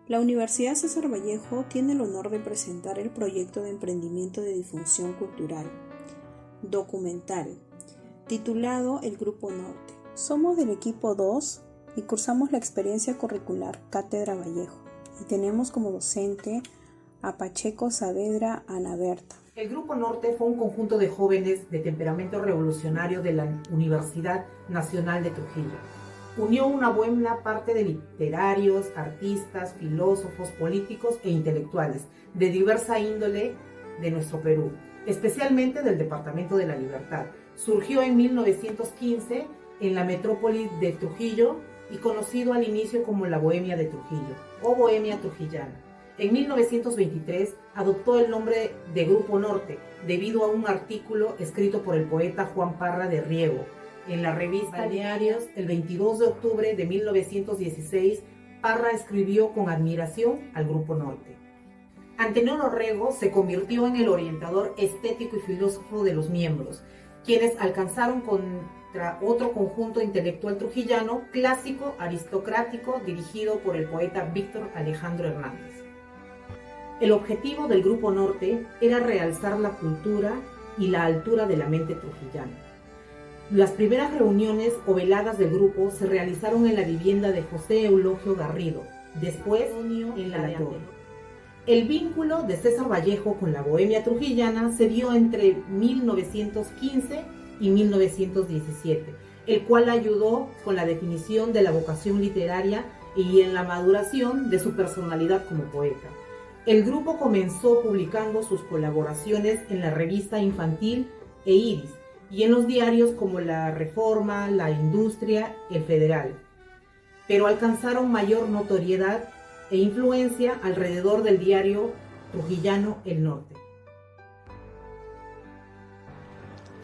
La Universidad César Vallejo tiene el honor de presentar el proyecto de emprendimiento de difusión cultural documental, titulado El Grupo Norte. Somos del equipo 2 y cursamos la experiencia curricular Cátedra Vallejo y tenemos como docente a Pacheco Saavedra Ana Berta. El Grupo Norte fue un conjunto de jóvenes de temperamento revolucionario de la Universidad Nacional de Trujillo. Unió una buena parte de literarios, artistas, filósofos, políticos e intelectuales de diversa índole de nuestro Perú, especialmente del Departamento de la Libertad. Surgió en 1915 en la metrópoli de Trujillo y conocido al inicio como la Bohemia de Trujillo o Bohemia Trujillana. En 1923 adoptó el nombre de Grupo Norte debido a un artículo escrito por el poeta Juan Parra de Riego en la revista Balnearios. El 22 de octubre de 1916, Parra escribió con admiración al Grupo Norte. Antenor Orrego se convirtió en el orientador estético y filósofo de los miembros, quienes alcanzaron contra otro conjunto intelectual trujillano clásico aristocrático dirigido por el poeta Víctor Alejandro Hernández. El objetivo del Grupo Norte era realzar la cultura y la altura de la mente trujillana. Las primeras reuniones o veladas del grupo se realizaron en la vivienda de José Eulogio Garrido, después en la de Torre. El vínculo de César Vallejo con la Bohemia trujillana se dio entre 1915 y 1917, el cual ayudó con la definición de la vocación literaria y en la maduración de su personalidad como poeta. El grupo comenzó publicando sus colaboraciones en la revista infantil e Iris y en los diarios como La Reforma, La Industria, El Federal, pero alcanzaron mayor notoriedad e influencia alrededor del diario trujillano El Norte.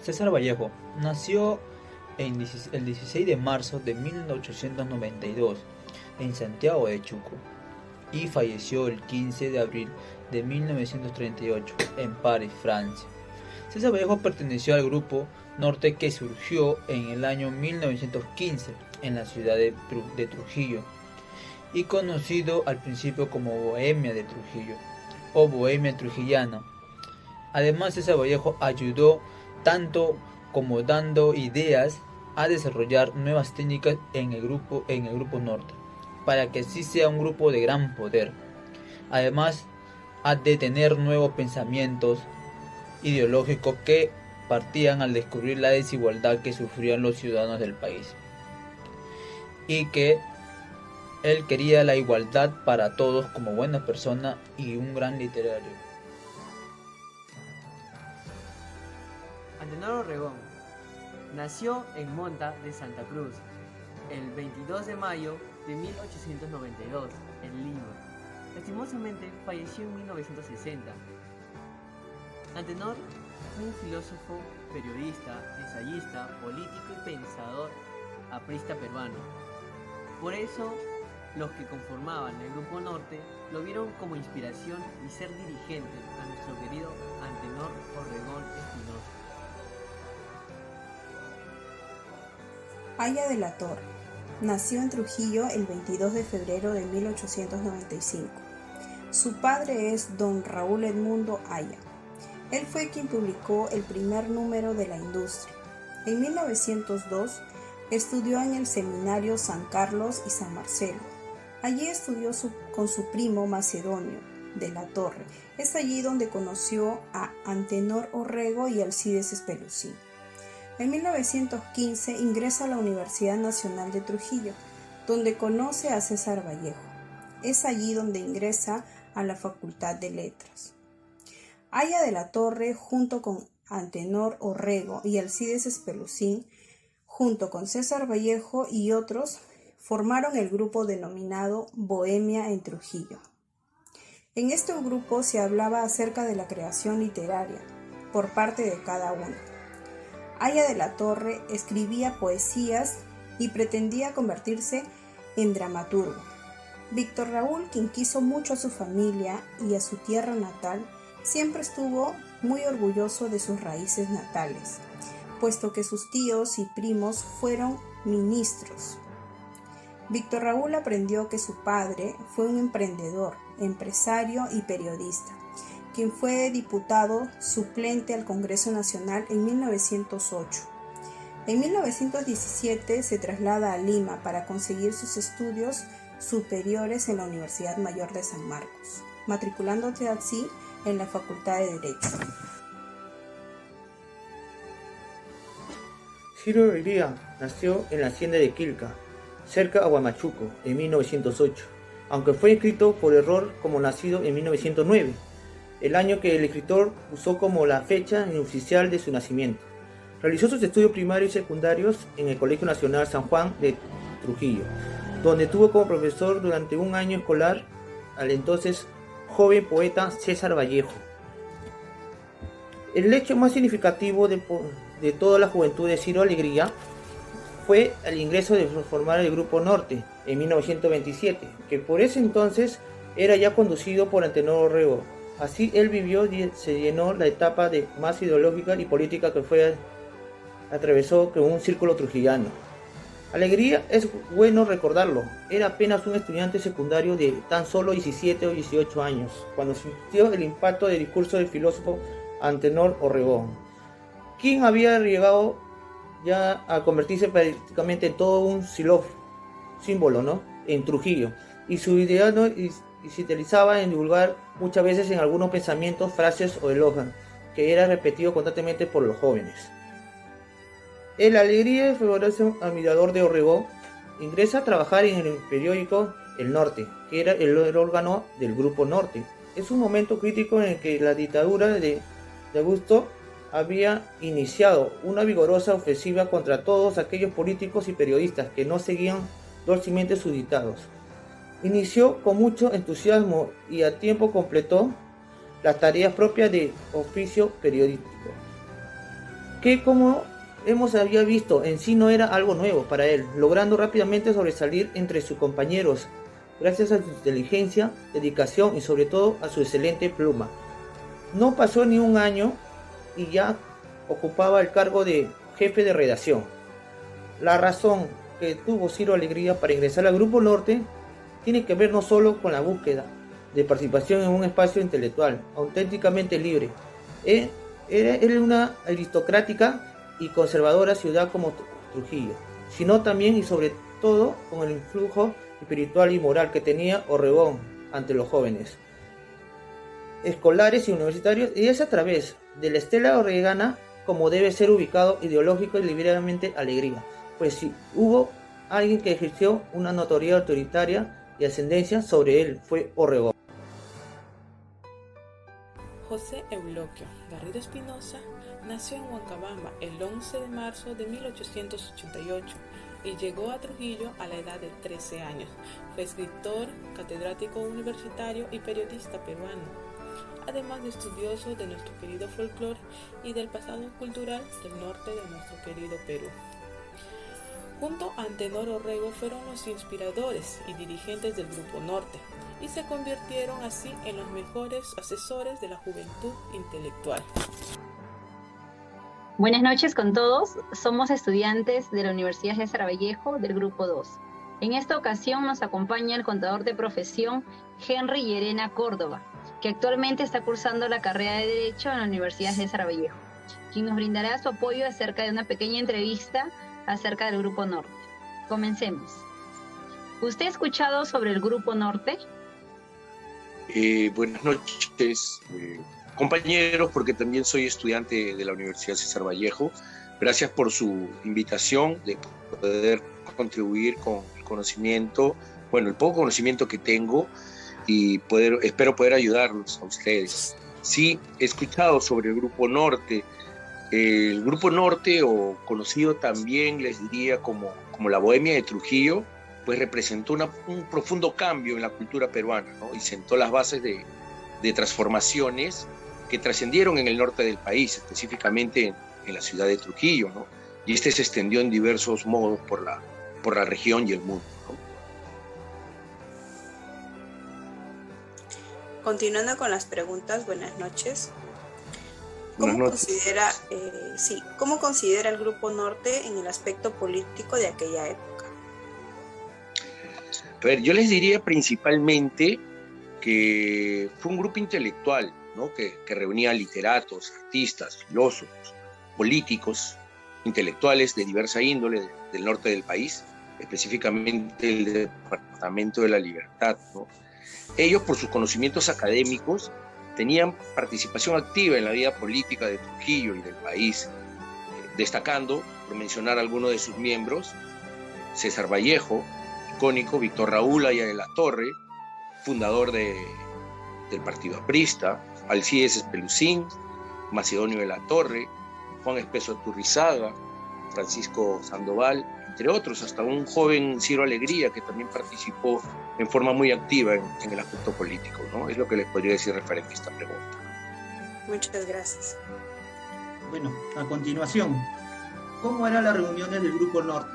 César Vallejo nació el 16 de marzo de 1892 en Santiago de Chuco y falleció el 15 de abril de 1938 en París, Francia. César Vallejo perteneció al Grupo Norte que surgió en el año 1915 en la ciudad de Trujillo y conocido al principio como Bohemia de Trujillo o Bohemia Trujillana. Además, César Vallejo ayudó tanto como dando ideas a desarrollar nuevas técnicas en el grupo Norte, para que así sea un grupo de gran poder. Además, a de tener nuevos pensamientos ideológicos que partían al descubrir la desigualdad que sufrían los ciudadanos del país y que él quería la igualdad para todos como buena persona y un gran literario. Antenor Orrego nació en Monta de Santa Cruz el 22 de mayo de 1892 en Lima. Lastimosamente falleció en 1960. Antenor fue un filósofo, periodista, ensayista, político y pensador aprista peruano. Por eso, los que conformaban el Grupo Norte lo vieron como inspiración y ser dirigente a nuestro querido Antenor Orrego Espinosa. Aya de la Torre nació en Trujillo el 22 de febrero de 1895. Su padre es don Raúl Edmundo Aya. Él fue quien publicó el primer número de La Industria. En 1902 estudió en el Seminario San Carlos y San Marcelo. Allí estudió con su primo Macedonio de la Torre. Es allí donde conoció a Antenor Orrego y Alcides Espelucín. En 1915 ingresa a la Universidad Nacional de Trujillo, donde conoce a César Vallejo. Es allí donde ingresa a la Facultad de Letras. Aya de la Torre, junto con Antenor Orrego y Alcides Espelucín, junto con César Vallejo y otros, formaron el grupo denominado Bohemia en Trujillo. En este grupo se hablaba acerca de la creación literaria por parte de cada uno. Aya de la Torre escribía poesías y pretendía convertirse en dramaturgo. Víctor Raúl, quien quiso mucho a su familia y a su tierra natal, siempre estuvo muy orgulloso de sus raíces natales, puesto que sus tíos y primos fueron ministros. Víctor Raúl aprendió que su padre fue un emprendedor, empresario y periodista, quien fue diputado suplente al Congreso Nacional en 1908. En 1917 se traslada a Lima para conseguir sus estudios superiores en la Universidad Mayor de San Marcos, matriculándose así en la Facultad de Derecho. Ciro Alegría nació en la hacienda de Quilca, cerca a Huamachuco, en 1908, aunque fue escrito por error como nacido en 1909, el año que el escritor usó como la fecha oficial de su nacimiento. Realizó sus estudios primarios y secundarios en el Colegio Nacional San Juan de Trujillo, donde tuvo como profesor durante un año escolar al entonces joven poeta César Vallejo. El hecho más significativo de toda la juventud de Ciro Alegría fue el ingreso de formar el Grupo Norte en 1927, que por ese entonces era ya conducido por Antenor Orrego. Así él vivió y se llenó la etapa más ideológica y política que atravesó con un círculo trujillano. Alegría, es bueno recordarlo, era apenas un estudiante secundario de tan solo 17 o 18 años, cuando sintió el impacto del discurso del filósofo Antenor Orrego, quien había llegado ya a convertirse prácticamente en todo un símbolo, ¿no?, en Trujillo, y su idea, ¿no?, y se utilizaba en divulgar muchas veces en algunos pensamientos, frases o elogios, que era repetido constantemente por los jóvenes. El Alegría, fervoroso admirador de Orrego, ingresa a trabajar en el periódico El Norte, que era el órgano del Grupo Norte. Es un momento crítico en el que la dictadura de Augusto había iniciado una vigorosa ofensiva contra todos aquellos políticos y periodistas que no seguían dulcemente sus dictados. Inició con mucho entusiasmo y a tiempo completó las tareas propias de oficio periodístico, que como había visto en sí no era algo nuevo para él, logrando rápidamente sobresalir entre sus compañeros gracias a su inteligencia, dedicación y sobre todo a su excelente pluma. No pasó ni un año y ya ocupaba el cargo de jefe de redacción. La razón que tuvo Ciro Alegría para ingresar al Grupo Norte tiene que ver no solo con la búsqueda de participación en un espacio intelectual auténticamente libre. Era una aristocrática y conservadora ciudad como Trujillo, sino también y sobre todo con el influjo espiritual y moral que tenía Orrego ante los jóvenes escolares y universitarios, y es a través de la estela orregana como debe ser ubicado ideológico y liberalmente Alegría, pues si hubo alguien que ejerció una notoriedad autoritaria y ascendencia sobre él fue Orrego. José Euloquio Garrido Espinosa nació en Huancabamba el 11 de marzo de 1888 y llegó a Trujillo a la edad de 13 años. Fue escritor, catedrático universitario y periodista peruano, además de estudioso de nuestro querido folclore y del pasado cultural del norte de nuestro querido Perú. Junto a Antenor Orrego fueron los inspiradores y dirigentes del Grupo Norte y se convirtieron así en los mejores asesores de la juventud intelectual. Buenas noches con todos, somos estudiantes de la Universidad César Vallejo del Grupo 2. En esta ocasión nos acompaña el contador de profesión Henry Llerena Córdoba, que actualmente está cursando la carrera de Derecho en la Universidad César Vallejo, quien nos brindará su apoyo acerca de una pequeña entrevista acerca del Grupo Norte. Comencemos. ¿Usted ha escuchado sobre el Grupo Norte? Buenas noches, compañeros, porque también soy estudiante de la Universidad César Vallejo. Gracias por su invitación de poder contribuir con el conocimiento, el poco conocimiento que tengo, y espero poder ayudarlos a ustedes. Sí, he escuchado sobre el Grupo Norte. El Grupo Norte, o conocido también, les diría, como la Bohemia de Trujillo, pues representó un profundo cambio en la cultura peruana, ¿no? Y sentó las bases de transformaciones que trascendieron en el norte del país, específicamente en la ciudad de Trujillo, ¿no? Y se extendió en diversos modos por la región y el mundo, ¿no? Continuando con las preguntas, buenas noches. ¿Cómo considera el Grupo Norte en el aspecto político de aquella época? A ver, yo les diría principalmente que fue un grupo intelectual, ¿no? que reunía literatos, artistas, filósofos, políticos, intelectuales de diversa índole del norte del país, específicamente el Departamento de la Libertad, ¿no? Ellos, por sus conocimientos académicos, tenían participación activa en la vida política de Trujillo y del país, destacando, por mencionar algunos de sus miembros, César Vallejo, icónico, Víctor Raúl Haya de la Torre, fundador del partido aprista, Alcides Espelucín, Macedonio de la Torre, Juan Espeso Turrizaga, Francisco Sandoval, entre otros, hasta un joven Ciro Alegría que también participó en forma muy activa en el aspecto político, ¿no? Es lo que les podría decir referente a esta pregunta. Muchas gracias. Bueno, a continuación, ¿cómo eran las reuniones del Grupo Norte,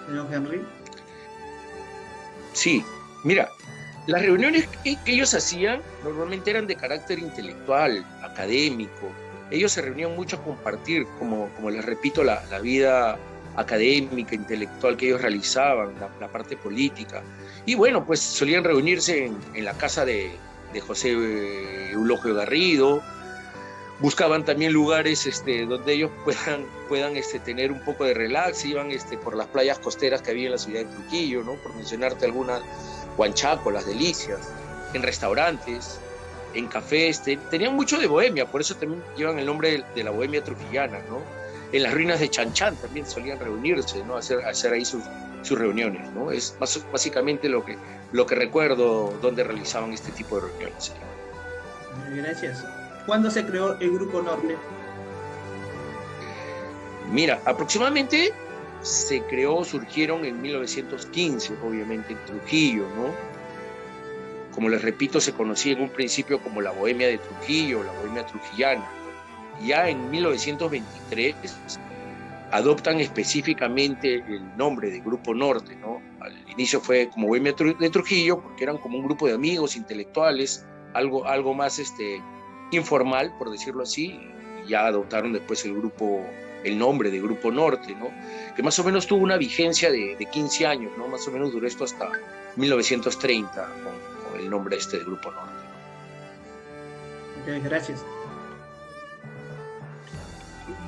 señor Henry? Sí, mira, las reuniones que ellos hacían normalmente eran de carácter intelectual, académico. Ellos se reunían mucho a compartir, como les repito, la vida académica, intelectual que ellos realizaban, la parte política. Y bueno, pues solían reunirse en la casa de José Eulogio Garrido. Buscaban también lugares donde ellos puedan tener un poco de relax. Iban por las playas costeras que había en la ciudad de Trujillo, ¿no? Por mencionarte algunas, Huanchaco, Las Delicias, en restaurantes, en cafés. Tenían mucho de bohemia, por eso también llevan el nombre de la bohemia trujillana, ¿no? En las ruinas de Chanchán también solían reunirse, ¿no? Hacer ahí sus reuniones, ¿no? Es básicamente lo que recuerdo donde realizaban este tipo de reuniones. Gracias. ¿Cuándo se creó el Grupo Norte? Mira, aproximadamente surgieron en 1915, obviamente en Trujillo, ¿no? Como les repito, se conocía en un principio como la Bohemia de Trujillo, la Bohemia trujillana. Ya en 1923 adoptan específicamente el nombre de Grupo Norte, ¿no? Al inicio fue como Bohemia de Trujillo, porque eran como un grupo de amigos intelectuales, algo más informal, por decirlo así, y ya adoptaron después el nombre de Grupo Norte, ¿no? Que más o menos tuvo una vigencia de 15 años, ¿no? Más o menos duró esto hasta 1930 con el nombre de Grupo Norte, ¿no? Ok, gracias.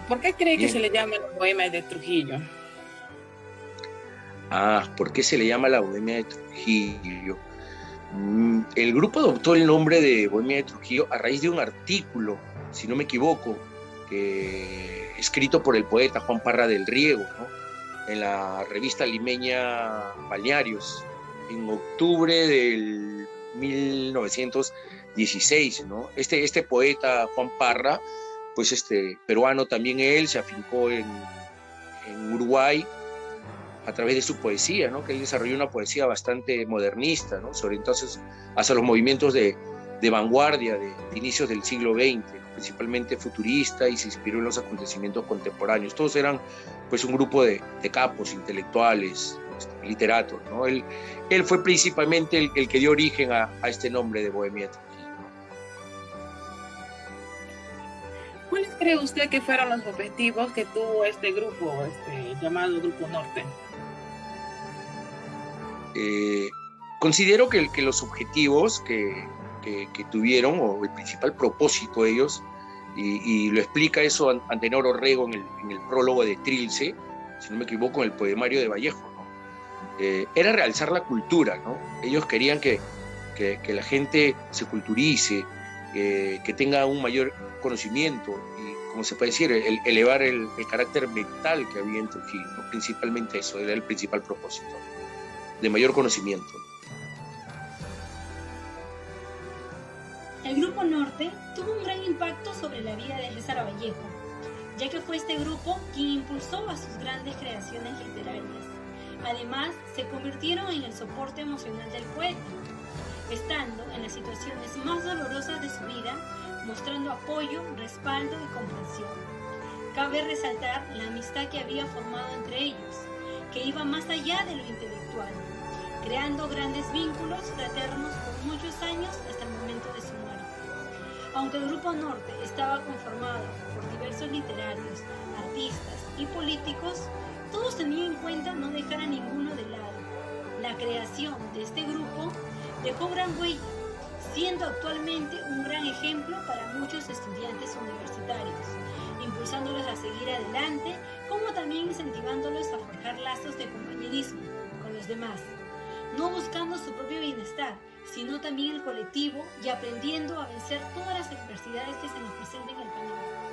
¿Por qué cree que Bien. se le llama la Bohemia de Trujillo? ¿Por qué se le llama la Bohemia de Trujillo? El grupo adoptó el nombre de Bohemia de Trujillo a raíz de un artículo, si no me equivoco, escrito por el poeta Juan Parra del Riego, ¿no? En la revista limeña Balnearios, en octubre del 1916, ¿no? Este poeta Juan Parra, pues peruano también él, se afincó en Uruguay a través de su poesía, ¿no? Que él desarrolló una poesía bastante modernista, ¿no? Sobre entonces hacia los movimientos de vanguardia de inicios del siglo XX, ¿no? Principalmente futurista, y se inspiró en los acontecimientos contemporáneos. Todos eran pues un grupo de capos, intelectuales, literatos, ¿no? Él fue principalmente el que dio origen a este nombre de Bohemia de Trujillo, ¿no? ¿Cuáles cree usted que fueron los objetivos que tuvo este grupo, llamado Grupo Norte? Considero que los objetivos que tuvieron, o el principal propósito de ellos, y lo explica eso Antenor Orrego en el prólogo de Trilce, si no me equivoco, en el poemario de Vallejo, ¿no? Era realzar la cultura, ¿no? Ellos querían que la gente se culturice, que tenga un mayor conocimiento y, como se puede decir, elevar el carácter mental que había en Trujillo, ¿no? Principalmente eso era el principal propósito, de mayor conocimiento. El Grupo Norte tuvo un gran impacto sobre la vida de César Vallejo, ya que fue este grupo quien impulsó a sus grandes creaciones literarias. Además, se convirtieron en el soporte emocional del poeta, estando en las situaciones más dolorosas de su vida, mostrando apoyo, respaldo y comprensión. Cabe resaltar la amistad que había formado entre ellos, que iba más allá de lo intelectual, creando grandes vínculos fraternos por muchos años hasta el momento de su muerte. Aunque el Grupo Norte estaba conformado por diversos literarios, artistas y políticos, todos tenían en cuenta no dejar a ninguno de lado, La creación de este grupo dejó gran huella, siendo actualmente un gran ejemplo para muchos estudiantes universitarios, impulsándolos a seguir adelante, como también incentivándolos a forjar lazos de compañerismo con los demás, no buscando su propio bienestar, sino también el colectivo y aprendiendo a vencer todas las adversidades que se nos presenten en el camino.